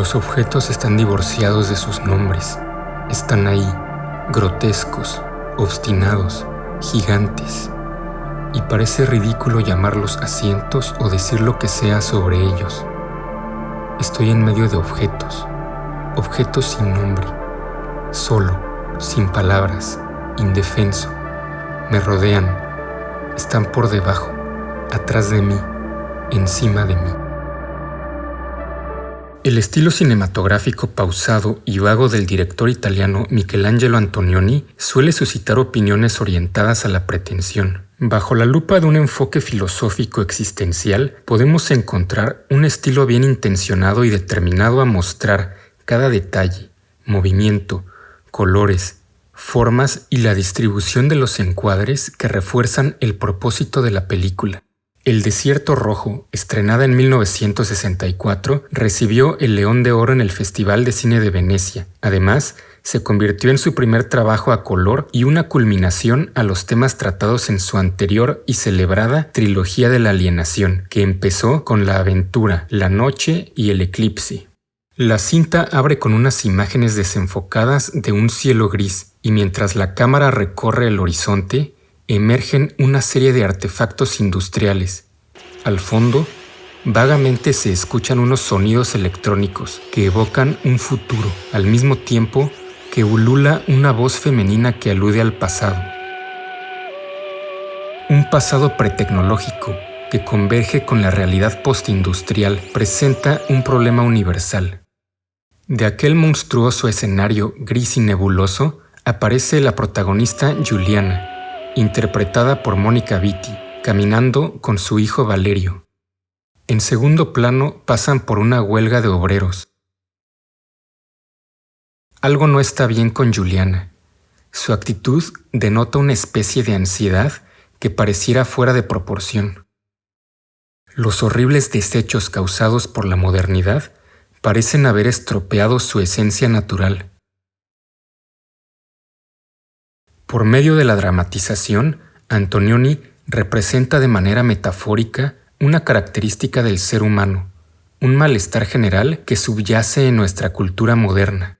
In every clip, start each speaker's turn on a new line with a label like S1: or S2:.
S1: Los objetos están divorciados de sus nombres. Están ahí, grotescos, obstinados, gigantes. Y parece ridículo llamarlos asientos o decir lo que sea sobre ellos. Estoy en medio de objetos, objetos sin nombre, solo, sin palabras, indefenso. Me rodean, están por debajo, atrás de mí, encima de mí. El estilo cinematográfico pausado y vago del director italiano Michelangelo Antonioni suele suscitar opiniones orientadas a la pretensión. Bajo la lupa de un enfoque filosófico existencial, podemos encontrar un estilo bien intencionado y determinado a mostrar cada detalle, movimiento, colores, formas y la distribución de los encuadres que refuerzan el propósito de la película. El Desierto Rojo, estrenada en 1964, recibió el León de Oro en el Festival de Cine de Venecia. Además, se convirtió en su primer trabajo a color y una culminación a los temas tratados en su anterior y celebrada trilogía de la alienación, que empezó con la aventura, la noche y el eclipse. La cinta abre con unas imágenes desenfocadas de un cielo gris, y mientras la cámara recorre el horizonte, emergen una serie de artefactos industriales. Al fondo, vagamente se escuchan unos sonidos electrónicos que evocan un futuro, al mismo tiempo que ulula una voz femenina que alude al pasado. Un pasado pretecnológico que converge con la realidad postindustrial presenta un problema universal. De aquel monstruoso escenario gris y nebuloso aparece la protagonista Giuliana, interpretada por Mónica Vitti, caminando con su hijo Valerio. En segundo plano pasan por una huelga de obreros. Algo no está bien con Giuliana. Su actitud denota una especie de ansiedad que pareciera fuera de proporción. Los horribles desechos causados por la modernidad parecen haber estropeado su esencia natural. Por medio de la dramatización, Antonioni representa de manera metafórica una característica del ser humano, un malestar general que subyace en nuestra cultura moderna.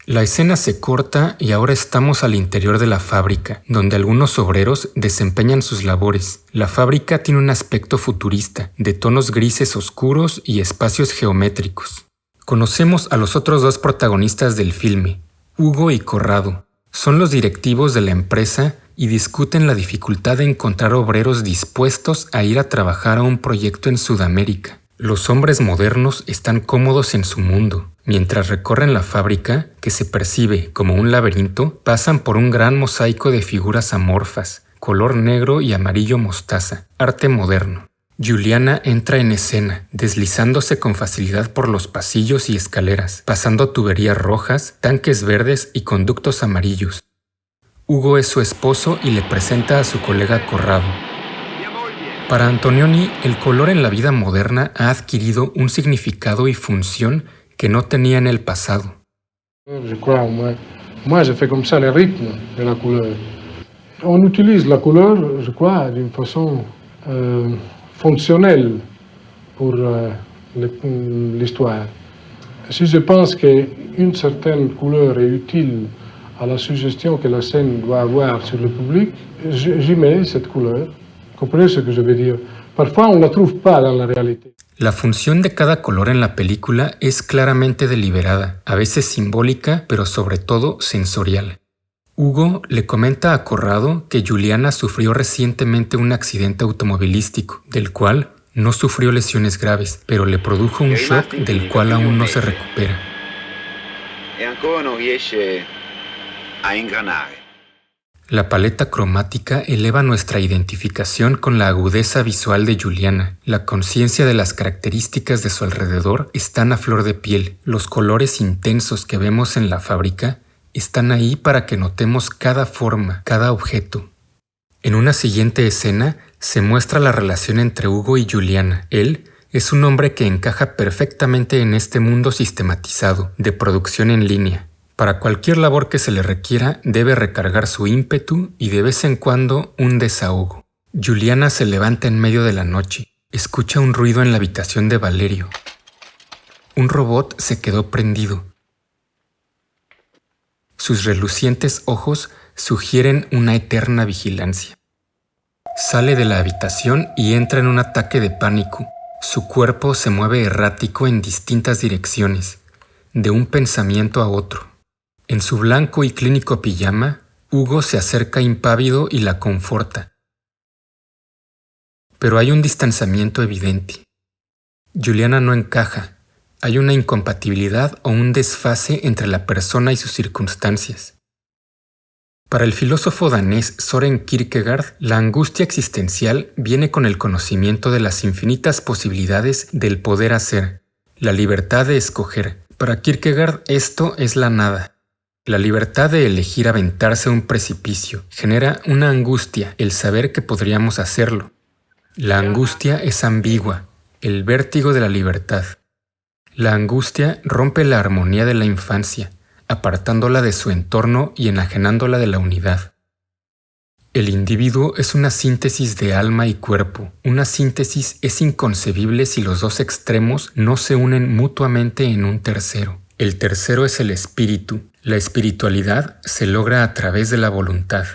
S1: La escena se corta y ahora estamos al interior de la fábrica, donde algunos obreros desempeñan sus labores. La fábrica tiene un aspecto futurista, de tonos grises oscuros y espacios geométricos. Conocemos a los otros dos protagonistas del filme, Ugo y Corrado. Son los directivos de la empresa y discuten la dificultad de encontrar obreros dispuestos a ir a trabajar a un proyecto en Sudamérica. Los hombres modernos están cómodos en su mundo. Mientras recorren la fábrica, que se percibe como un laberinto, pasan por un gran mosaico de figuras amorfas, color negro y amarillo mostaza, arte moderno. Giuliana entra en escena, deslizándose con facilidad por los pasillos y escaleras, pasando tuberías rojas, tanques verdes y conductos amarillos. Ugo es su esposo y le presenta a su colega Corrado. Para Antonioni, el color en la vida moderna ha adquirido un significado y función que no tenía en el pasado.
S2: Moi, je fais comme ça le rythme de la couleur. On utilise la couleur, je crois, d'une façon fonctionnelle pour l'histoire. Si je pense qu'une certaine couleur est utile à la suggestion que la scène doit avoir sur le public, j'y mets cette couleur. Comprenez ce que je veux dire? Parfois, on ne la trouve pas dans la réalité.
S1: La función de cada color en la película es claramente deliberada, a veces simbólica, pero sobre todo sensorial. Ugo le comenta a Corrado que Giuliana sufrió recientemente un accidente automovilístico, del cual no sufrió lesiones graves, pero le produjo un shock del cual aún no se recupera. La paleta cromática eleva nuestra identificación con la agudeza visual de Giuliana. La conciencia de las características de su alrededor están a flor de piel. Los colores intensos que vemos en la fábrica están ahí para que notemos cada forma, cada objeto. En una siguiente escena se muestra la relación entre Ugo y Giuliana. Él es un hombre que encaja perfectamente en este mundo sistematizado, de producción en línea. Para cualquier labor que se le requiera, debe recargar su ímpetu y de vez en cuando un desahogo. Giuliana se levanta en medio de la noche. Escucha un ruido en la habitación de Valerio. un robot se quedó prendido. Sus relucientes ojos sugieren una eterna vigilancia. Sale de la habitación y entra en un ataque de pánico. Su cuerpo se mueve errático en distintas direcciones, de un pensamiento a otro. En su blanco y clínico pijama, Hugo se acerca impávido y la conforta. Pero hay un distanciamiento evidente. Juliana no encaja. Hay una incompatibilidad o un desfase entre la persona y sus circunstancias. Para el filósofo danés Søren Kierkegaard, la angustia existencial viene con el conocimiento de las infinitas posibilidades del poder hacer, la libertad de escoger. Para Kierkegaard esto es la nada. La libertad de elegir aventarse a un precipicio genera una angustia, el saber que podríamos hacerlo. La angustia es ambigua, el vértigo de la libertad. La angustia rompe la armonía de la infancia, apartándola de su entorno y enajenándola de la unidad. El individuo es una síntesis de alma y cuerpo. Una síntesis es inconcebible si los dos extremos no se unen mutuamente en un tercero. El tercero es el espíritu. La espiritualidad se logra a través de la voluntad.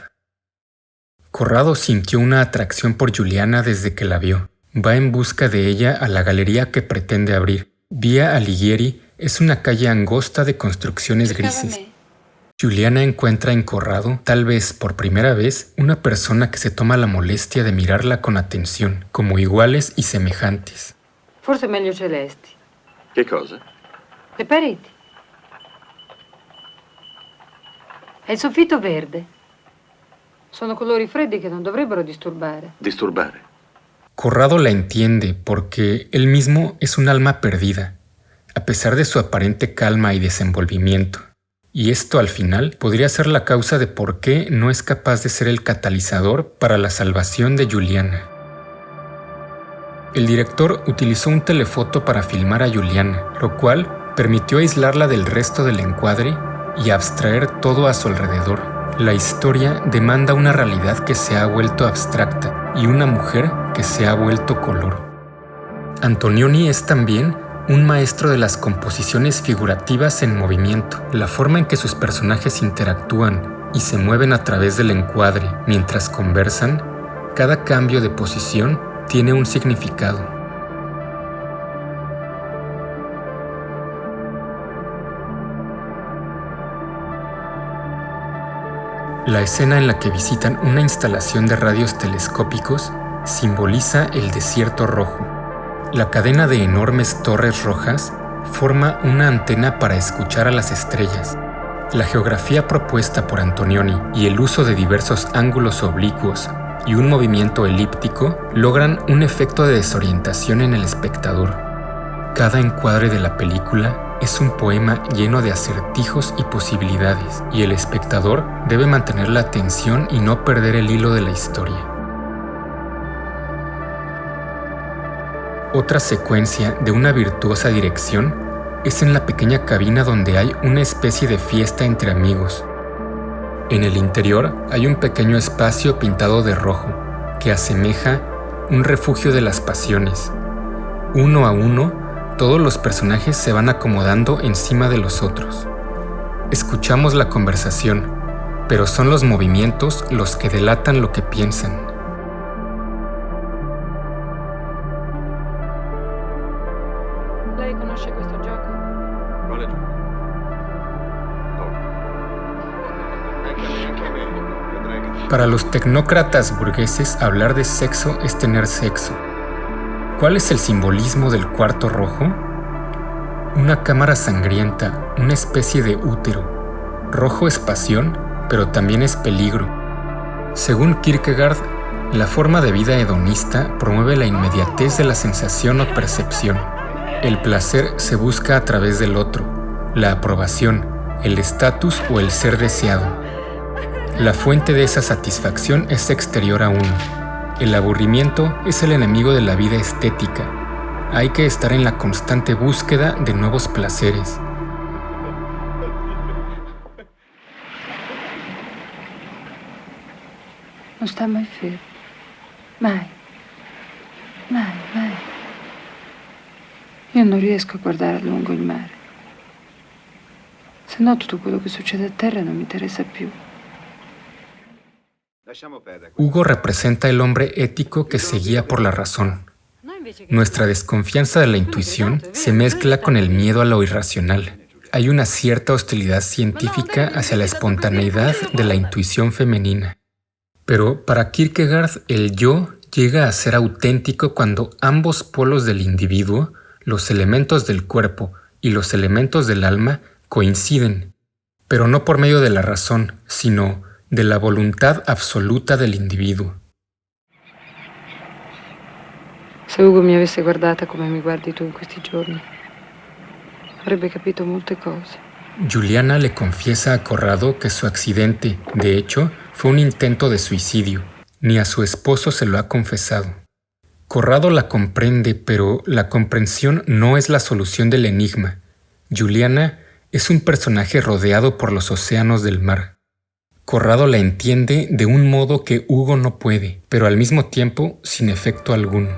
S1: Corrado sintió una atracción por Juliana desde que la vio. Va en busca de ella a la galería que pretende abrir. Vía Alighieri es una calle angosta de construcciones grises. Juliana encuentra en Corrado, tal vez por primera vez, una persona que se toma la molestia de mirarla con atención, como iguales y semejantes.
S3: Forse meglio celesti.
S4: Che cosa?
S3: Le pareti. E il soffitto verde. Sono colori freddi che non dovrebbero disturbare.
S4: Disturbare?
S1: Corrado la entiende porque él mismo es un alma perdida, a pesar de su aparente calma y desenvolvimiento. Y esto al final podría ser la causa de por qué no es capaz de ser el catalizador para la salvación de Juliana. El director utilizó un telefoto para filmar a Juliana, lo cual permitió aislarla del resto del encuadre y abstraer todo a su alrededor. La historia demanda una realidad que se ha vuelto abstracta y una mujer que se ha vuelto color. Antonioni es también un maestro de las composiciones figurativas en movimiento. La forma en que sus personajes interactúan y se mueven a través del encuadre mientras conversan, cada cambio de posición tiene un significado. La escena en la que visitan una instalación de radios telescópicos simboliza el desierto rojo. La cadena de enormes torres rojas forma una antena para escuchar a las estrellas. La geografía propuesta por Antonioni y el uso de diversos ángulos oblicuos y un movimiento elíptico logran un efecto de desorientación en el espectador. Cada encuadre de la película es un poema lleno de acertijos y posibilidades, y el espectador debe mantener la atención y no perder el hilo de la historia. Otra secuencia de una virtuosa dirección es en la pequeña cabina donde hay una especie de fiesta entre amigos. En el interior hay un pequeño espacio pintado de rojo que asemeja un refugio de las pasiones. Uno a uno, todos los personajes se van acomodando encima de los otros. Escuchamos la conversación, pero son los movimientos los que delatan lo que piensan.
S3: Lei conosce questo gioco?
S4: Quale gioco? No.
S1: Para los tecnócratas burgueses, hablar de sexo es tener sexo. ¿Cuál es el simbolismo del cuarto rojo? Una cámara sangrienta, una especie de útero. Rojo es pasión, pero también es peligro. Según Kierkegaard, la forma de vida hedonista promueve la inmediatez de la sensación o percepción. El placer se busca a través del otro, la aprobación, el estatus o el ser deseado. La fuente de esa satisfacción es exterior a uno. El aburrimiento es el enemigo de la vida estética. Hay que estar en la constante búsqueda de nuevos placeres.
S3: Non sta mai fermo. Mai. Mai, mai. Io non riesco a guardare a lungo il mare. Se no tutto quello che succede a terra non mi interessa più.
S1: Hugo representa el hombre ético que se guía por la razón. Nuestra desconfianza de la intuición se mezcla con el miedo a lo irracional. Hay una cierta hostilidad científica hacia la espontaneidad de la intuición femenina. Pero para Kierkegaard, el yo llega a ser auténtico cuando ambos polos del individuo, los elementos del cuerpo y los elementos del alma, coinciden, pero no por medio de la razón, sino de la voluntad absoluta del individuo.
S3: Se Ugo mi avesse guardata come mi guardi tu in questi giorni, avrebbe capito molte cose.
S1: Juliana le confiesa a Corrado que su accidente, de hecho, fue un intento de suicidio. Ni a su esposo se lo ha confesado. Corrado la comprende, pero la comprensión no es la solución del enigma. Juliana es un personaje rodeado por los océanos del mar. Corrado la entiende de un modo que Hugo no puede, pero al mismo tiempo sin efecto alguno.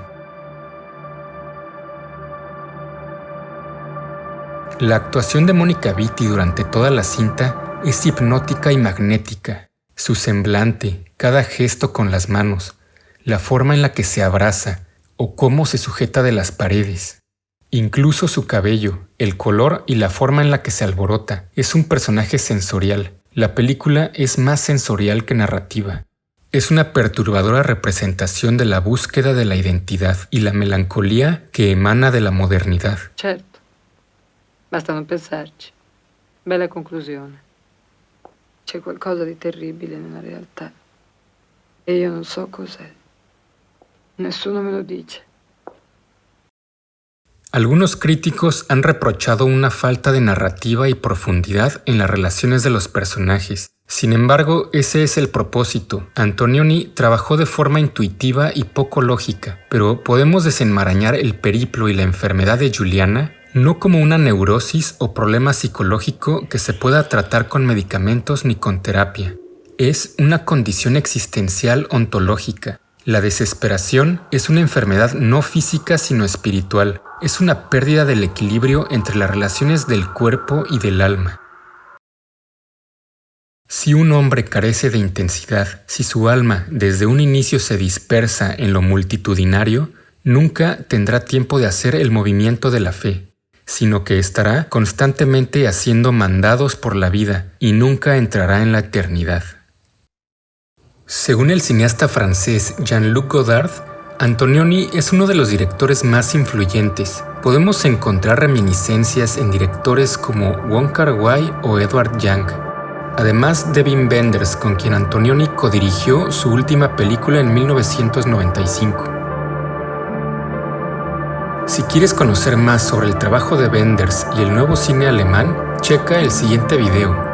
S1: La actuación de Mónica Vitti durante toda la cinta es hipnótica y magnética. Su semblante, cada gesto con las manos, la forma en la que se abraza o cómo se sujeta de las paredes. Incluso su cabello, el color y la forma en la que se alborota. Es un personaje sensorial. La película es más sensorial que narrativa. Es una perturbadora representación de la búsqueda de la identidad y la melancolía que emana de la modernidad.
S3: Certo, basta non pensarci. Bella conclusione. C'è qualcosa di terribile nella realtà e io non so cos'è. Nessuno me lo dice.
S1: Algunos críticos han reprochado una falta de narrativa y profundidad en las relaciones de los personajes. Sin embargo, ese es el propósito. Antonioni trabajó de forma intuitiva y poco lógica, pero podemos desenmarañar el periplo y la enfermedad de Juliana no como una neurosis o problema psicológico que se pueda tratar con medicamentos ni con terapia. Es una condición existencial ontológica. La desesperación es una enfermedad no física sino espiritual. Es una pérdida del equilibrio entre las relaciones del cuerpo y del alma. Si un hombre carece de intensidad, si su alma desde un inicio se dispersa en lo multitudinario, nunca tendrá tiempo de hacer el movimiento de la fe, sino que estará constantemente haciendo mandados por la vida y nunca entrará en la eternidad. Según el cineasta francés Jean-Luc Godard, Antonioni es uno de los directores más influyentes. Podemos encontrar reminiscencias en directores como Wong Kar-wai o Edward Yang. Además de Wim Wenders, con quien Antonioni codirigió su última película en 1995. Si quieres conocer más sobre el trabajo de Wenders y el nuevo cine alemán, checa el siguiente video.